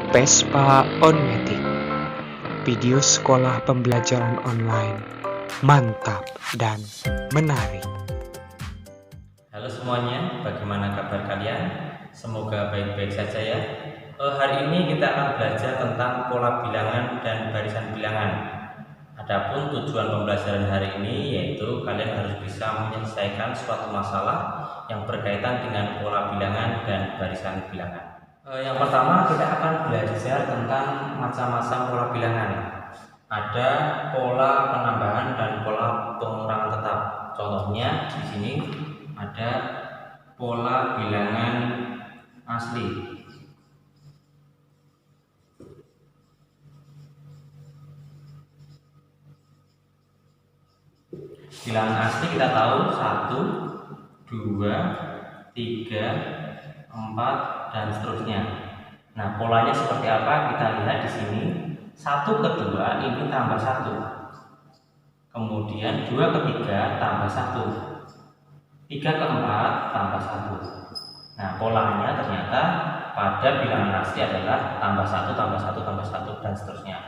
Vespa Onmatic, video sekolah pembelajaran online, mantap dan menarik. Halo semuanya, bagaimana kabar kalian? Semoga baik-baik saja ya. Hari ini kita akan belajar tentang pola bilangan dan barisan bilangan. Adapun tujuan pembelajaran hari ini yaitu kalian harus bisa menyelesaikan suatu masalah yang berkaitan dengan pola bilangan dan barisan bilangan. Yang pertama kita akan belajar tentang macam-macam pola bilangan. Ada pola penambahan dan pola pengurangan tetap. Contohnya di sini ada pola bilangan asli. Bilangan asli kita tahu 1, 2, 3, 4 dan seterusnya. Nah, polanya seperti apa? Kita lihat di sini. 1 ke 2 ini tambah 1. Kemudian 2 ke 3 tambah 1. 3 ke 4 tambah 1. Nah, polanya ternyata pada bilangan asli adalah tambah 1, tambah 1, tambah 1 dan seterusnya.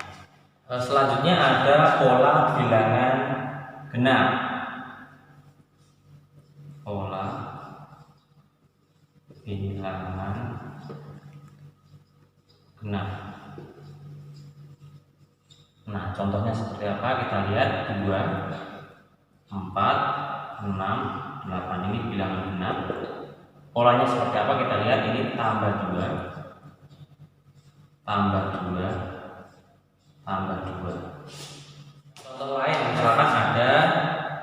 Selanjutnya ada pola bilangan genap. Pola bilangan genap. Nah, contohnya seperti apa? Kita lihat 2, 4, 6, 8 ini bilangan genap. Polanya seperti apa? Kita lihat ini tambah 2, tambah 2, tambah 2. Contoh lain misalkan ada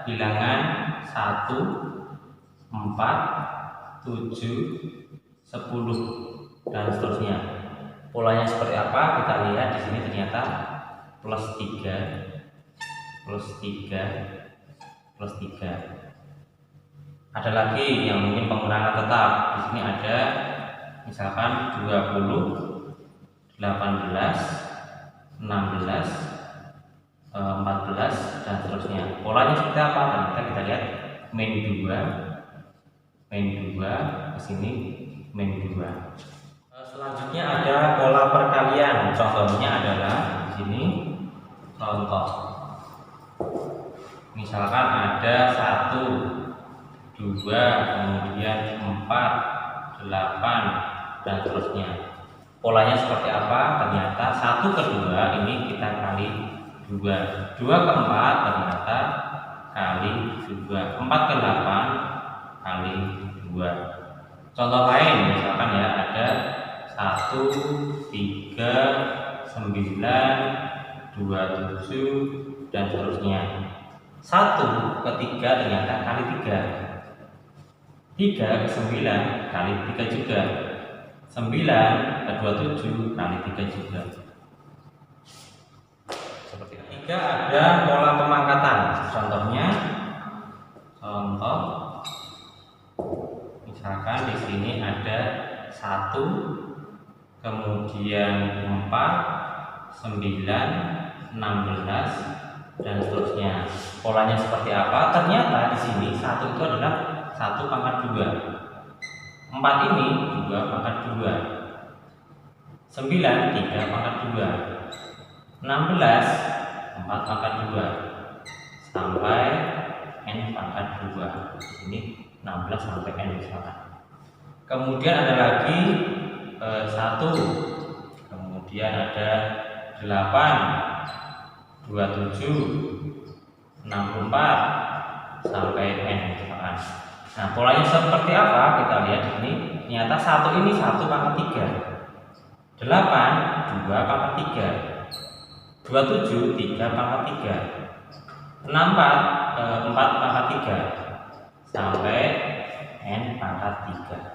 bilangan 1, 4, 7, 10 dan seterusnya. Polanya seperti apa? Kita lihat di sini ternyata plus 3, plus 3, plus 3. Ada lagi yang mungkin pengurangan tetap. Di sini ada misalkan 20, 18, 16, 14 dan seterusnya. Polanya seperti apa? Ternyata kita lihat min 2 di sini min 2. Selanjutnya ada pola perkalian. Contohnya adalah di sini contoh. Misalkan ada 1, 2, kemudian 4, 8 dan seterusnya. Polanya seperti apa? Ternyata 1 ke 2 ini kita kali 2, 2 ke 4 ternyata kali 2, 4 ke 8 kali 2. Contoh lain misalkan ya ada 1, 3, 9, 27 dan seterusnya. 1 ke 3 ternyata kali 3, 3 ke 9 kali 3 juga, 9 ke 27 kali 3 juga. Seperti ini. 3 ada pola pemangkatan. Contohnya, contoh misalkan di sini ada 1, kemudian 4, 9, 16 dan seterusnya. Polanya seperti apa? Ternyata di sini 1 itu adalah 1 pangkat 2. 4 ini 2 pangkat 2. 9 3 pangkat 2. 16 4 pangkat 2 sampai n pangkat 2. Di sini 16 sampai n misalkan. Kemudian ada lagi 1, kemudian ada 8, 27, 64 sampai n misalkan. Nah, polanya seperti apa? Kita lihat di sini. Ternyata 1 ini 1 pangkat 3. 8 2 pangkat 3. 27 3 pangkat 3. 64 4 pangkat 3 sampai n pangkat 3.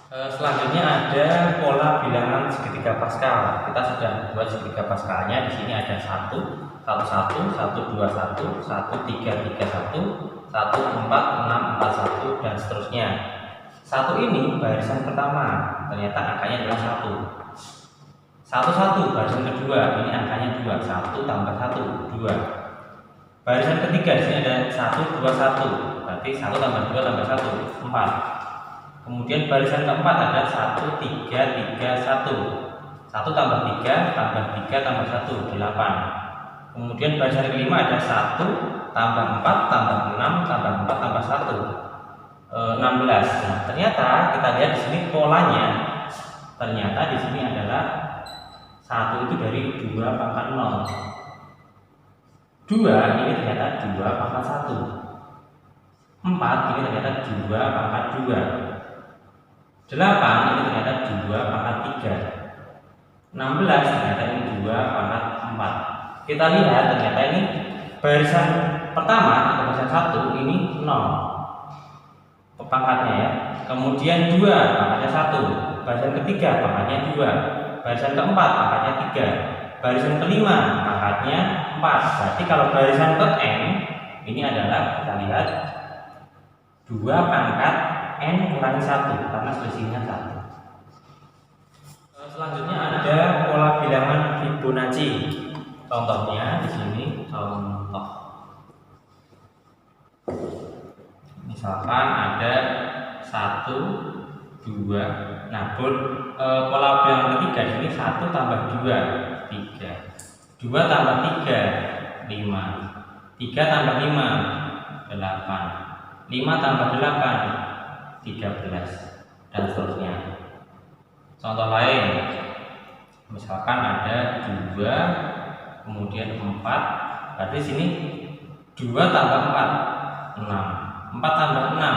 Selanjutnya ada pola bilangan segitiga Pascal. Kita sudah buat segitiga Pascalnya. Di sini ada 1, 1, 1, 1, 2, 1, 1, 3, 3, 1, 1, 4, 6, 4, 1 dan seterusnya. 1 ini barisan pertama, ternyata angkanya adalah 1. 1, 1 barisan kedua, ini angkanya 2. 1 tambah 1, 2. Barisan ketiga di sini ada 1, 2, 1. Berarti 1 tambah 2 tambah 1, 4. Kemudian barisan keempat ada 1, 3, 3, 1. 1 tambah 3 tambah 3 tambah 1, 8. Kemudian barisan kelima ada 1 tambah 4 tambah 6 tambah 4 tambah 1, 16. Nah, ternyata kita lihat di sini polanya. Ternyata di sini adalah 1 itu dari 2 pangkat 0. 2 ini ternyata 2 pangkat 1. 4 ini ternyata 2 pangkat 2. 8 ini ternyata 2 pangkat 3. 16 ternyata ini 2 pangkat 4. Kita lihat ternyata ini barisan pertama atau barisan 1 ini 0 pangkatnya ya. Kemudian 2 pangkatnya 1. Barisan ketiga pangkatnya 2. Barisan keempat pangkatnya 3. Barisan kelima pangkatnya 4. Berarti kalau barisan ke n ini adalah, kita lihat, 2 pangkat n kurangi 1 karena selisihnya 1. Selanjutnya ada pola bilangan Fibonacci. Contohnya di sini contoh. Misalkan ada 1, 2. Nah, pola bilangan ketiga di sini 1 tambah 2, 3. 2 tambah 3, 5. 3 tambah 5, 8. 5 tambah 8, 13, dan seterusnya. Contoh lain, misalkan ada 2, kemudian 4. Berarti sini 2 tambah 4, 6. 4 tambah 6,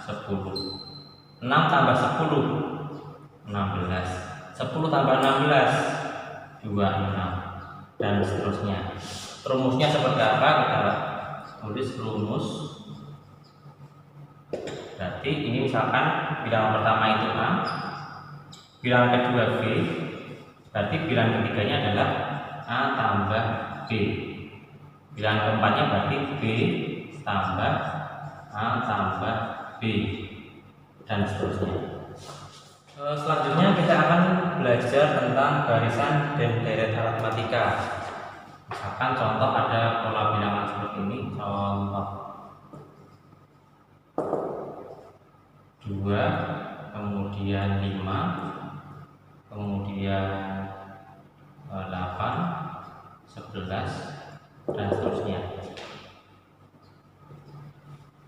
10. 6 tambah 10, 16. 10 tambah 16, 26, dan seterusnya. Rumusnya seperti apa? Kita tulis rumus. Berarti ini misalkan bilangan pertama itu A, bilangan kedua B, berarti bilangan ketiganya adalah A tambah B. Bilangan keempatnya berarti B tambah A tambah B, dan seterusnya. Selanjutnya kita akan belajar tentang barisan dan deret aritmatika. Misalkan contoh ada pola bilangan seperti ini. Contoh 2, kemudian 5, kemudian 8, 11, dan seterusnya.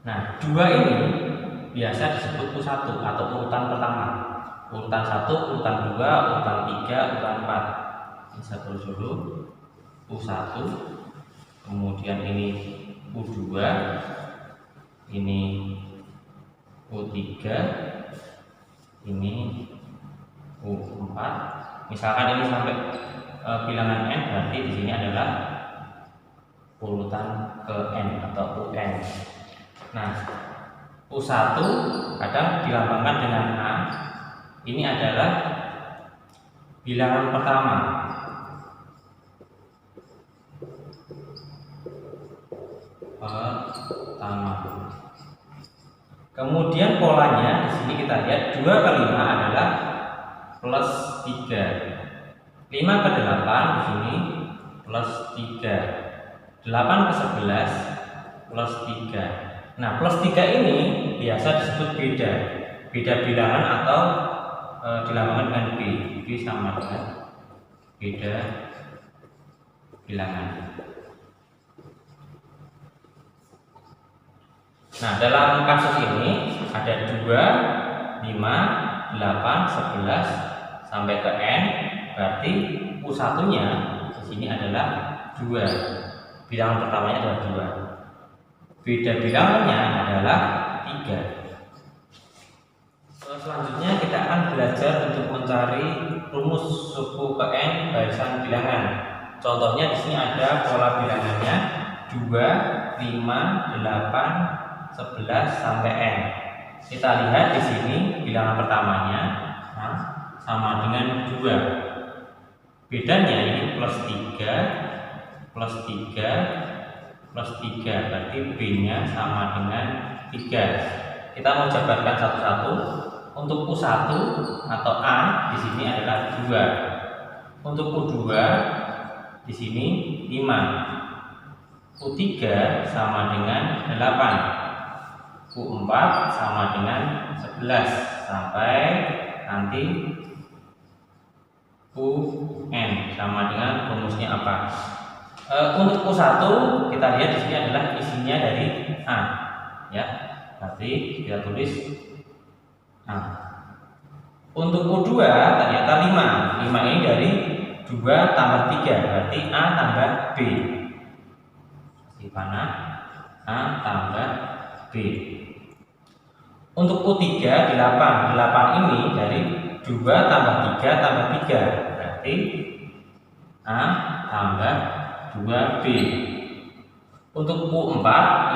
Nah, 2 ini biasa disebut U1 atau urutan pertama. Urutan 1, urutan 2, urutan 3, urutan 4. Ini saya tulis dulu. U1, kemudian ini U2, ini U3, ini U4. Misalkan ini sampai bilangan n, berarti di sini adalah urutan ke n atau UN. Nah, U1 kadang dilambangkan dengan A. Ini adalah bilangan pertama. Kemudian polanya di sini kita lihat 2 ke 5 adalah plus 3. 5 ke 8 di sini plus 3. 8 ke 11 plus 3. Nah, plus 3 ini biasa disebut beda. Beda bilangan atau dilambangkan dengan B. B sama dengan beda bilangan. Nah, dalam kasus ini ada 2, 5, 8, 11 sampai ke n, berarti U1-nya di sini adalah 2. Bilangan pertamanya adalah 2. Beda bilangannya adalah 3. Selanjutnya kita akan belajar untuk mencari rumus suku ke n barisan bilangan. Contohnya di sini ada pola bilangannya 2, 5, 8, 11 sampai n. Kita lihat di sini bilangan pertamanya sama dengan 2. Bedanya ini plus 3, plus 3, plus 3. Berarti B-nya sama dengan 3. Kita mau jabarkan satu-satu. Untuk U1 atau A di sini adalah 2. Untuk U2 di sini 5. U3 sama dengan 8. U4 sama dengan 11 sampai nanti UN sama dengan rumusnya apa? Untuk U1 kita lihat di sini adalah isinya dari A, ya. Berarti kita tulis A. Untuk U2 ternyata 5. 5 ini dari 2 tambah 3, berarti A tambah B. Di mana? A tambah B. Untuk U3 8. 8 ini dari 2 tambah 3 tambah 3, berarti A tambah 2B. Untuk U4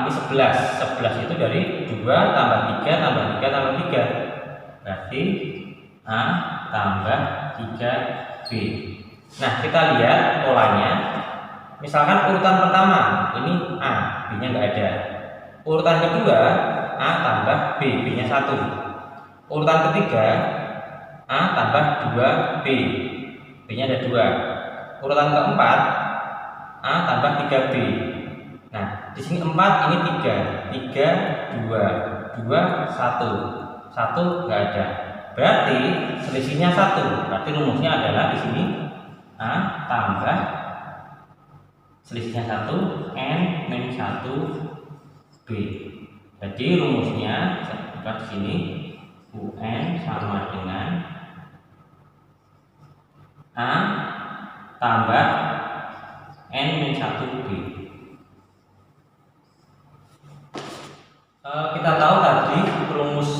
ini 11. 11 itu dari 2 tambah 3 tambah 3 tambah 3, berarti A tambah 3B. Nah, kita lihat polanya. Misalkan urutan pertama ini A, B-nya nggak ada. Urutan kedua A tambah B, B-nya 1. Urutan ketiga A tambah 2B, B-nya ada 2. Urutan keempat A tambah 3B. Nah, di sini 4, ini 3. 3, 2, 2, 1. 1 nggak ada. Berarti selisihnya 1. Berarti rumusnya adalah di sini A tambah selisihnya 1 N min 1B. Jadi rumusnya saya buka di sini UN sama dengan A tambah N min 1B. Kita tahu tadi rumus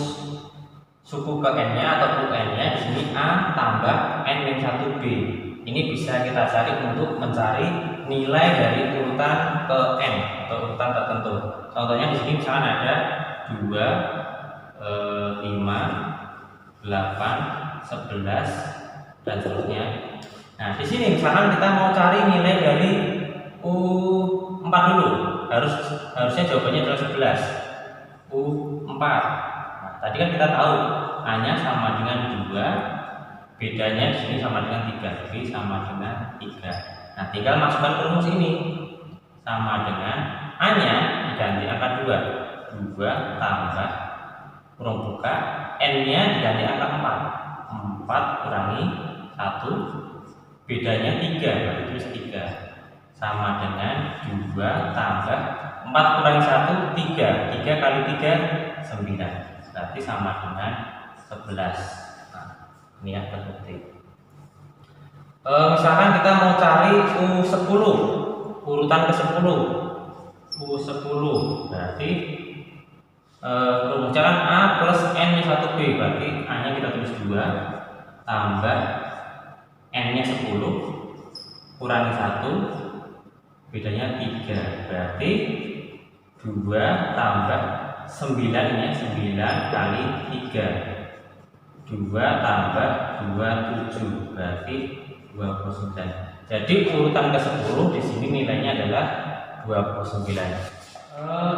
suku ke N-nya atau UN-nya di sini A tambah N min 1B. Ini bisa kita cari untuk mencari nilai dari urutan ke N atau urutan tertentu. Contohnya di sini misalnya ada 2, 5, 8, 11 dan seterusnya. Nah, di sini misalkan kita mau cari nilai dari U4 dulu. Harusnya jawabannya adalah 11. U4. Nah, tadi kan kita tahu A-nya sama dengan 2. Bedanya di sini sama dengan 3, B sama dengan 3. Nah, tinggal masukkan ke rumus ini. Sama dengan A-nya diganti angka 2. 2 tambah kurung buka, N-nya diganti angka 4. 4 kurangi 1, bedanya 3, berarti tulis 3. Sama dengan 2 tambah 4 kurangi 1, 3. 3 kali 3, 9. Berarti sama dengan 11. Ini yang terbukti. Misalkan kita mau cari U10, urutan ke-10. U10 berarti rumusnya kan A plus N nya 1B, berarti A nya kita tulis 2 tambah N nya 10 kurangi 1, bedanya 3, berarti 2 tambah 9 nya 9 kali 3, 2 tambah 27, berarti 29. Jadi urutan ke-10 di sini nilainya adalah 29.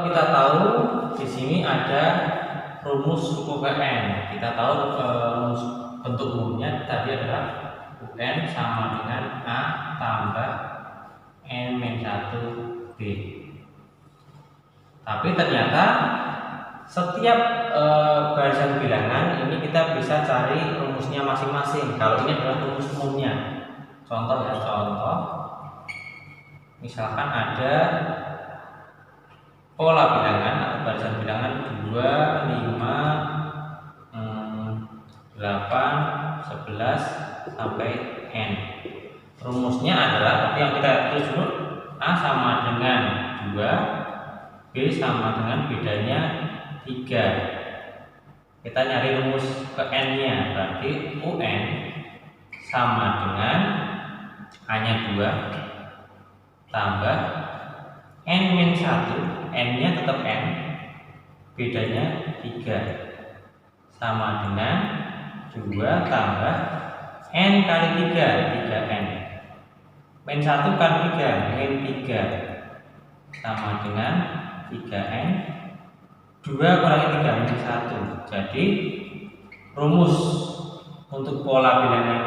Kita tahu di sini ada rumus suku ke N. Kita tahu rumus bentuk umumnya tadi adalah UN sama dengan A tambah N min 1B. Tapi ternyata setiap barisan bilangan ini kita bisa cari rumusnya masing-masing. Kalau ini adalah rumus umumnya. Contoh ya, contoh. Misalkan ada pola bilangan atau barisan bilangan 2, 5, 8, 11 sampai N. Rumusnya adalah seperti yang kita tulis dulu, A sama dengan 2, B sama dengan bedanya 3. Kita nyari rumus ke N-nya, berarti UN sama dengan A-nya 2 tambah N min 1, N-nya tetap N, bedanya 3, sama dengan 2 tambah N kali 3, 3N. Min 1 kali 3, min 3, sama dengan 3N. 2 kurangi 3, min 1. Jadi rumus untuk pola bilangan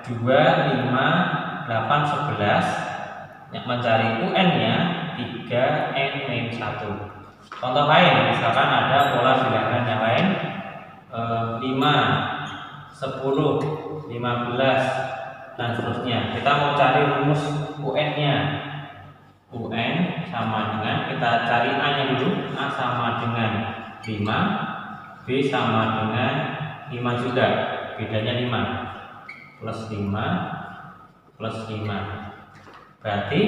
2, 5, 8, 11 yang mencari UN-nya 3N min 1. Contoh lain, misalkan ada pola bilangan yang lain 5, 10, 15, dan seterusnya. Kita mau cari rumus UN-nya. UN sama dengan, kita cari A-nya dulu. A sama dengan 5, B sama dengan 5 juga, bedanya 5, plus 5 plus 5. Berarti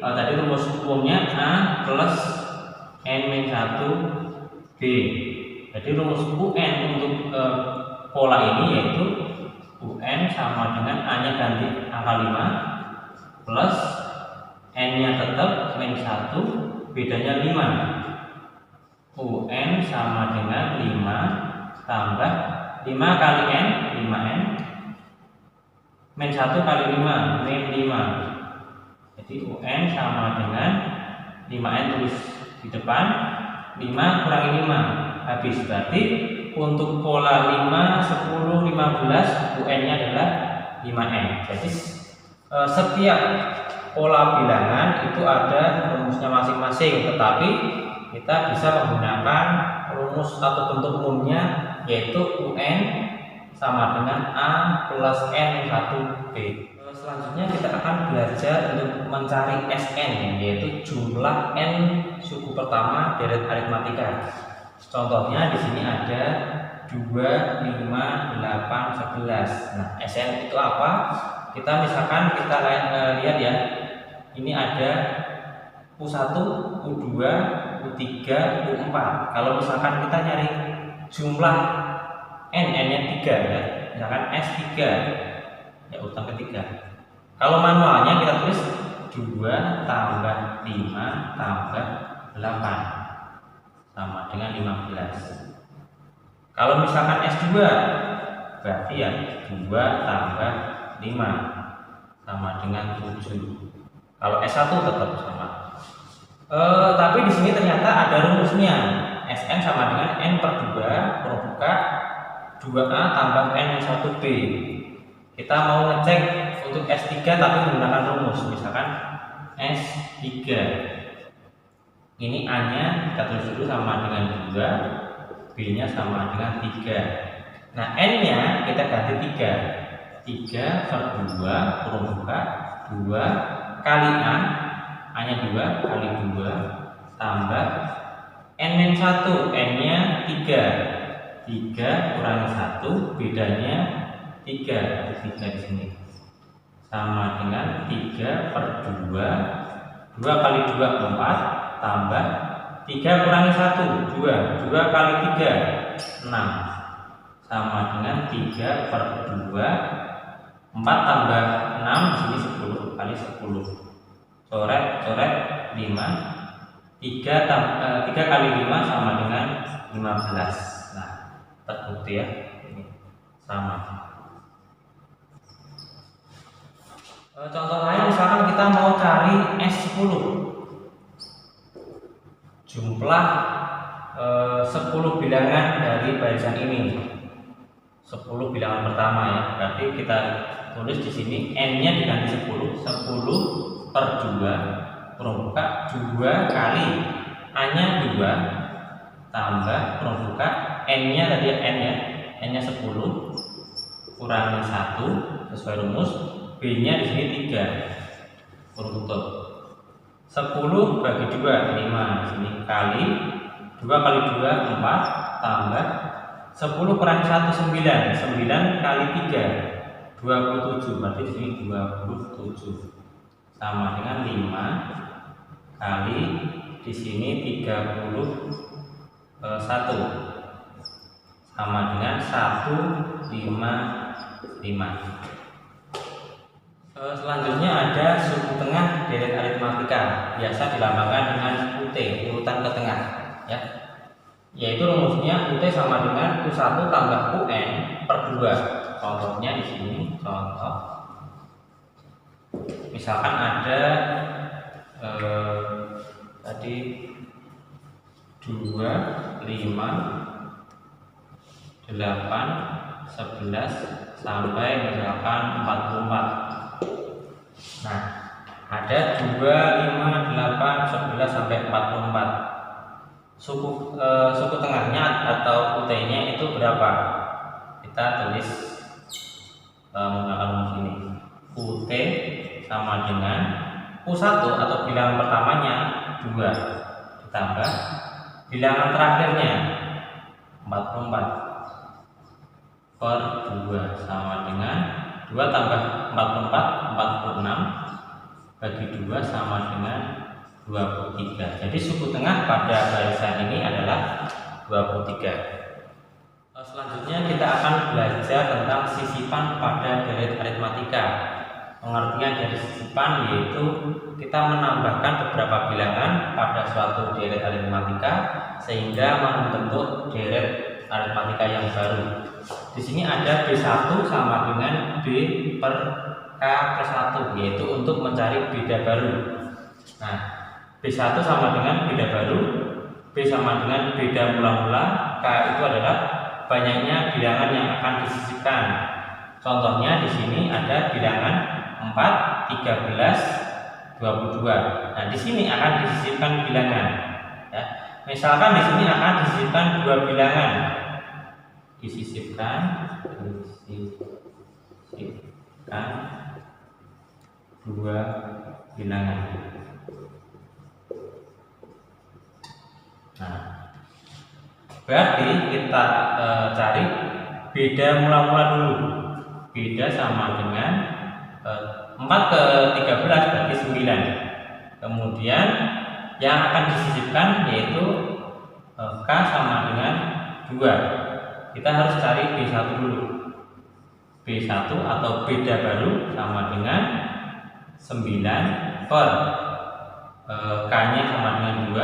tadi rumus umumnya A plus N-1 B. Jadi rumus UN untuk pola ini yaitu UN sama dengan A-nya ganti angka 5 plus N-nya tetap min 1, bedanya 5. UN sama dengan 5 tambah 5 kali N, 5N, min 1 kali 5, min 5. Jadi UN sama dengan 5N tulis di depan, 5 kurangi 5, habis. Berarti untuk pola 5, 10, 15 UN-nya adalah 5N. Jadi setiap pola bilangan itu ada rumusnya masing-masing, tetapi kita bisa menggunakan rumus atau bentuk umumnya yaitu UN sama dengan A plus N-1 B. Selanjutnya kita akan belajar untuk mencari SN, yaitu jumlah N suku pertama deret aritmatika. Contohnya di sini ada 2, 5, 8, 11. Nah, SN itu apa? Kita misalkan kita lihat ya. Ini ada U1, U2, U3, U4. Kalau misalkan kita nyari jumlah N-nya 3 ya, misalkan S3 ya, urutan ketiga. Kalau manualnya kita tulis 2 tambah 5 tambah 8 sama dengan 15. Kalau misalkan S2 berarti ya 2 tambah 5 sama dengan 7. Kalau S1 tetap sama. Tapi di sini ternyata ada rumusnya. Sn sama dengan N per 2 buka 2A tambah N-1B. Kita mau ngecek untuk S3 tapi menggunakan rumus. Misalkan S3. Ini A-nya kita tulis dulu sama dengan 2, B-nya sama dengan 3. Nah, N-nya kita ganti 3. 3 per 2 buka 2 kali A, A-nya 2 kali 2 tambah N-1, N-nya 3. 3 kurangi 1, bedanya 3. 3 di sini. Sama dengan 3 per 2. 2 kali 2 4 tambah 3 kurangi 1, 2. 2 kali 3 6. Sama dengan 3 per 2. 4 tambah 6 di sini 10 kali 10. Coret 5. 3 kali 5 sama dengan 15. Nah, terbukti ya. Ini sama. Contoh lain misalkan kita mau cari S10. Jumlah 10 bilangan dari barisan ini. 10 bilangan pertama ya. Berarti kita tulis di sini N-nya diganti 10. 10 per 2 kurung buka 2 kali A-nya 2 tambah kurung buka N-nya tadi N ya. N-nya 10 kurangi 1 sesuai rumus. B-nya di sini 3 kurung tutup. 10 bagi 2 5 di sini kali 2 kali 2 4 tambah 10 kurangi 1 9. 9 kali 3 27. Berarti di sini 27 sama dengan 5 kali di sini 31 sama dengan 155. Selanjutnya ada suku tengah deret aritmatika, biasa dilambangkan dengan UT, urutan ke tengah ya. Yaitu rumusnya UT sama dengan U1 tambah UN per 2. Contohnya di sini, contoh misalkan ada tadi 2, 5, 8, 11 sampai misalkan 44. Nah, ada 2, 5, 8, 11 sampai 44. Suku tengahnya atau UT-nya itu berapa? Kita tulis menggunakan rumus ini. UT sama dengan U1 atau bilangan pertamanya 2 ditambah bilangan terakhirnya 44 per 2 sama dengan 2 tambah 44 46 bagi 2 sama dengan 23. Jadi suku tengah pada barisan ini adalah 23. Selanjutnya kita akan belajar tentang sisipan pada deret aritmatika. Pengertian dari sisipan yaitu kita menambahkan beberapa bilangan pada suatu deret aritmatika sehingga membentuk deret aritmatika yang baru. Di sini ada B1 sama dengan B per K plus 1, yaitu untuk mencari beda baru. Nah, B1 sama dengan beda baru, B sama dengan beda mula-mula, K itu adalah banyaknya bilangan yang akan disisipkan. Contohnya di sini ada bilangan 4, 13, 22. Nah, di sini akan disisipkan bilangan. Ya. Misalkan di sini akan disisipkan 2 bilangan. Disisipkan 2 bilangan. Nah, berarti kita cari beda mula-mula dulu. Beda sama dengan 4 ke 13 berarti 9. Kemudian yang akan disisipkan yaitu K sama dengan 2. Kita harus cari B1 dulu. B1 atau beda baru sama dengan 9 per K nya sama dengan 2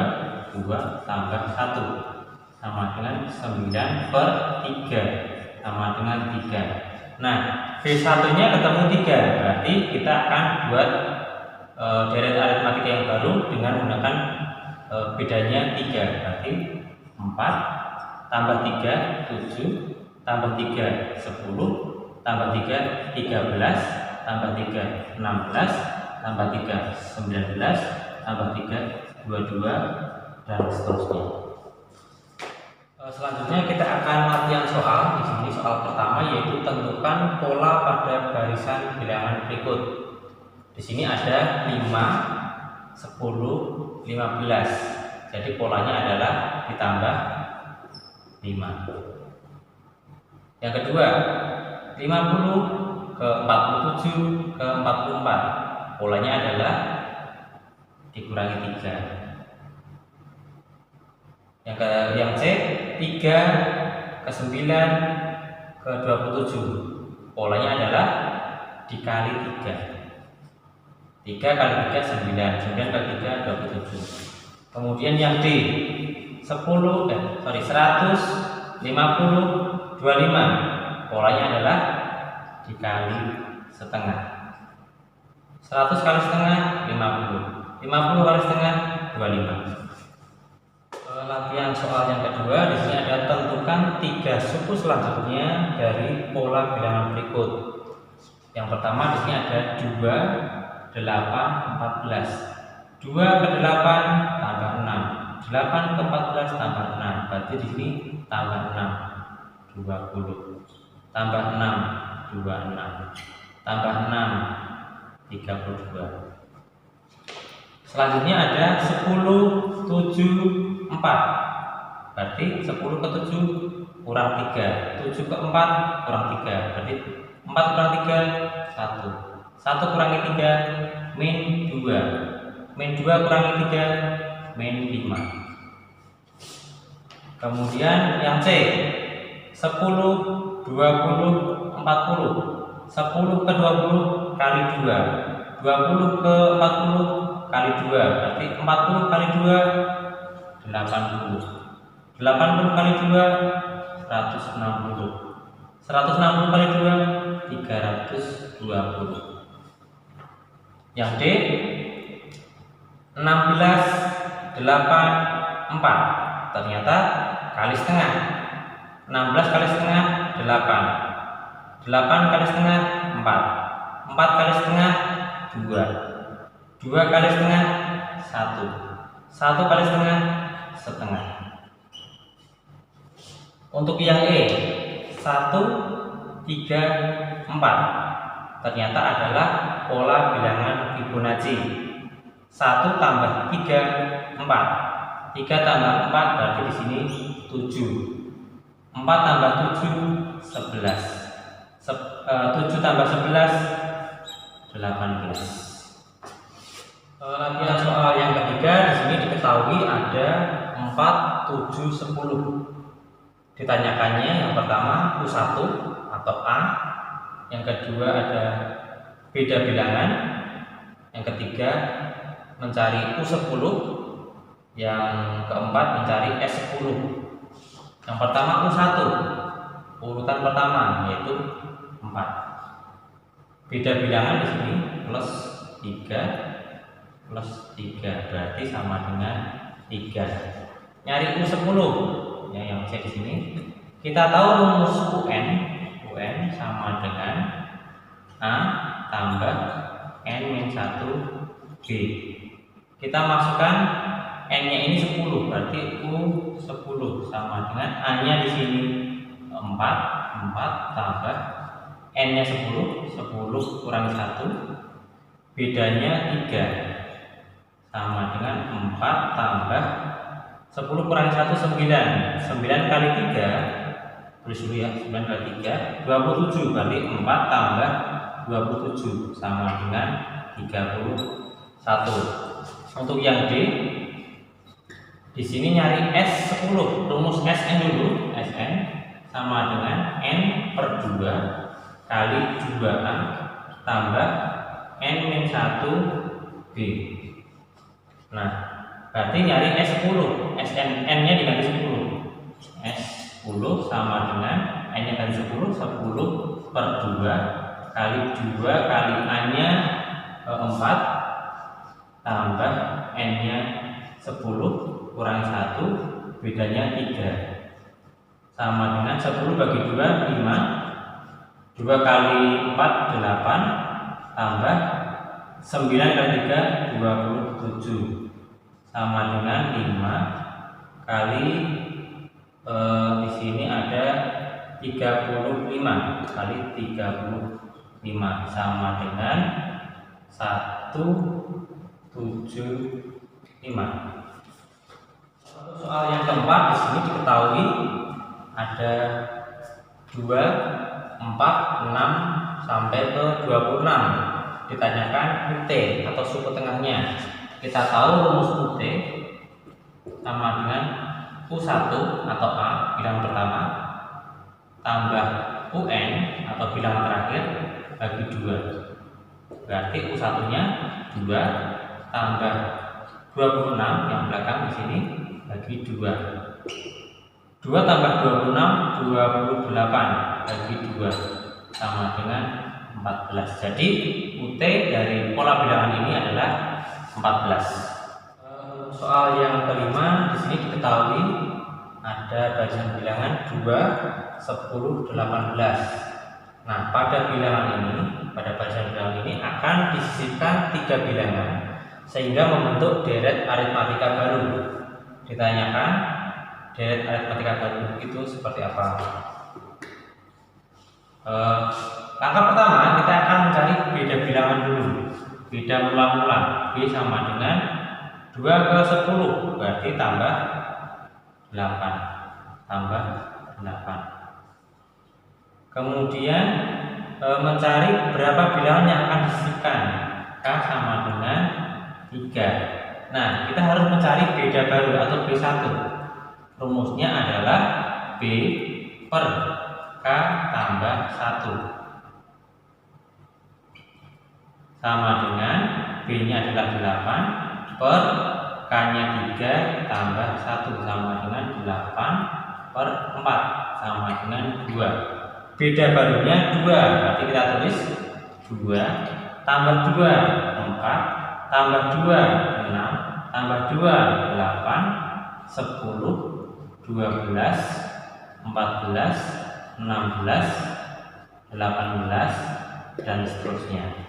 tambah 1 sama dengan 9 per 3 sama dengan 3. Nah, B1 nya ketemu 3, berarti kita akan buat deret aritmatika yang baru dengan menggunakan bedanya 3, berarti 4 tambah 3 7 tambah 3 10 tambah 3 13 tambah 3 16 tambah 3 19 tambah 3 22 dan seterusnya. Selanjutnya kita akan latihan soal. Di sini soal pertama yaitu tentukan pola pada barisan bilangan berikut. Di sini ada 5 10 15. Jadi polanya adalah ditambah 5. Yang kedua, 50 ke 47 ke 44. Polanya adalah dikurangi 3. Yang C, 3 ke 9 ke 27. Polanya adalah dikali 3. 3 kali 3 9, 9 kali 3 27. Kemudian yang D, 150 25. Polanya adalah dikali setengah. 100 kali setengah 50. 50 kali setengah 25. Latihan soal yang kedua, di sini ada tentukan 3 suku selanjutnya dari pola bilangan berikut. Yang pertama di sini ada 2 8 14. 2 ke 8 tambah 6. 8 ke 14 tambah 6. Berarti di sini tambah 6 20. Tambah 6 26. Tambah 6 32. Selanjutnya ada 10 7 4. Berarti 10 ke 7 kurang 3. 7 ke 4 kurang 3. Berarti 4 kurang 3 1. 1 kurangi 3 min 2. Min 2 kurangi 3 min 5. Kemudian yang C, 10 20 40. 10 ke 20 kali 2. 20 ke 40 kali 2. Berarti 40 kali 2 80. 80 kali 2 160. 160 kali 2 320. Yang D, 16 8 4. Ternyata kali setengah. 16 kali setengah 8. 8 kali setengah 4. 4 kali setengah 2. 2 kali setengah 1. 1 kali setengah setengah. Untuk yang E, 1 3 4. ternyata adalah pola bilangan Fibonacci. 1 tambah 3, 4. 3 tambah 4 berarti di sini 7. 4 tambah 7, 11. 7 tambah 11, 18. Latihan soal yang ketiga, di sini diketahui ada 4, 7, 10. Ditanyakannya yang pertama U1 atau A, yang kedua ada beda bilangan, yang ketiga mencari U10, yang keempat mencari S10. Yang pertama U1, urutan pertama yaitu 4. Beda bilangan di sini plus 3 plus 3 berarti sama dengan 3. Nyari U10 yang C di sini. Kita tahu rumus UN sama dengan A tambah N-1 B. Kita masukkan N-nya ini 10, berarti U10 sama dengan A-nya di sini 4 tambah N-nya 10 kurangi 1, bedanya 3, sama dengan 4 tambah 10 kurangi 1, 9. 9 kali 3, tulis dulu ya, 9 kali 3, 27, berarti 4 tambah 27 sama dengan 31. Untuk yang D, di sini nyari S10, rumus Sn dulu. Sn sama dengan N per 2 kali 2A tambah N-1 B. Nah, berarti nyari S10, N-nya diganti 10. S10 sama dengan N-nya ganti 10 per 2 kali 2 kali A-nya 4 tambah N-nya 10 kurangi 1, bedanya 3, sama dengan 10 bagi 2, 5. 2 kali 4, 8 tambah 9 kali 3, 27, sama dengan 5 kali di sini ada 35 kali 35 sama dengan 175. Soal yang keempat, di sini diketahui ada 2, 4, 6 sampai ke 26. Ditanyakan UT atau suku tengahnya. Kita tahu rumus UT sama dengan U1 atau A bilangan pertama tambah UN atau bilangan terakhir bagi 2. Berarti U1 nya 2 tambah 26 yang belakang di sini bagi 2. 2 tambah 26, 28 bagi 2 sama dengan 14. Jadi UT dari pola bilangan ini adalah 14. Soal yang kelima, di sini diketahui ada bacaan bilangan 2, 10, 18. Nah, pada bacaan bilangan ini akan disisipkan 3 bilangan sehingga membentuk deret aritmatika baru. Ditanyakan deret aritmatika baru itu seperti apa? Langkah pertama kita akan mencari beda bilangan dulu. Beda mula-mula, B sama dengan 2 ke 10 berarti tambah 8. Kemudian mencari berapa bilangan yang akan disisipkan. K sama dengan 3. Nah, kita harus mencari beda baru atau B1. Rumusnya adalah B per K tambah 1 sama dengan B-nya adalah 8 per K-nya 3 tambah 1 sama dengan 8 per 4 sama dengan 2. Beda barunya 2, berarti kita tulis 2 tambah 2 4 tambah 2 6 tambah 2 8 10 12 14 16 18 dan seterusnya.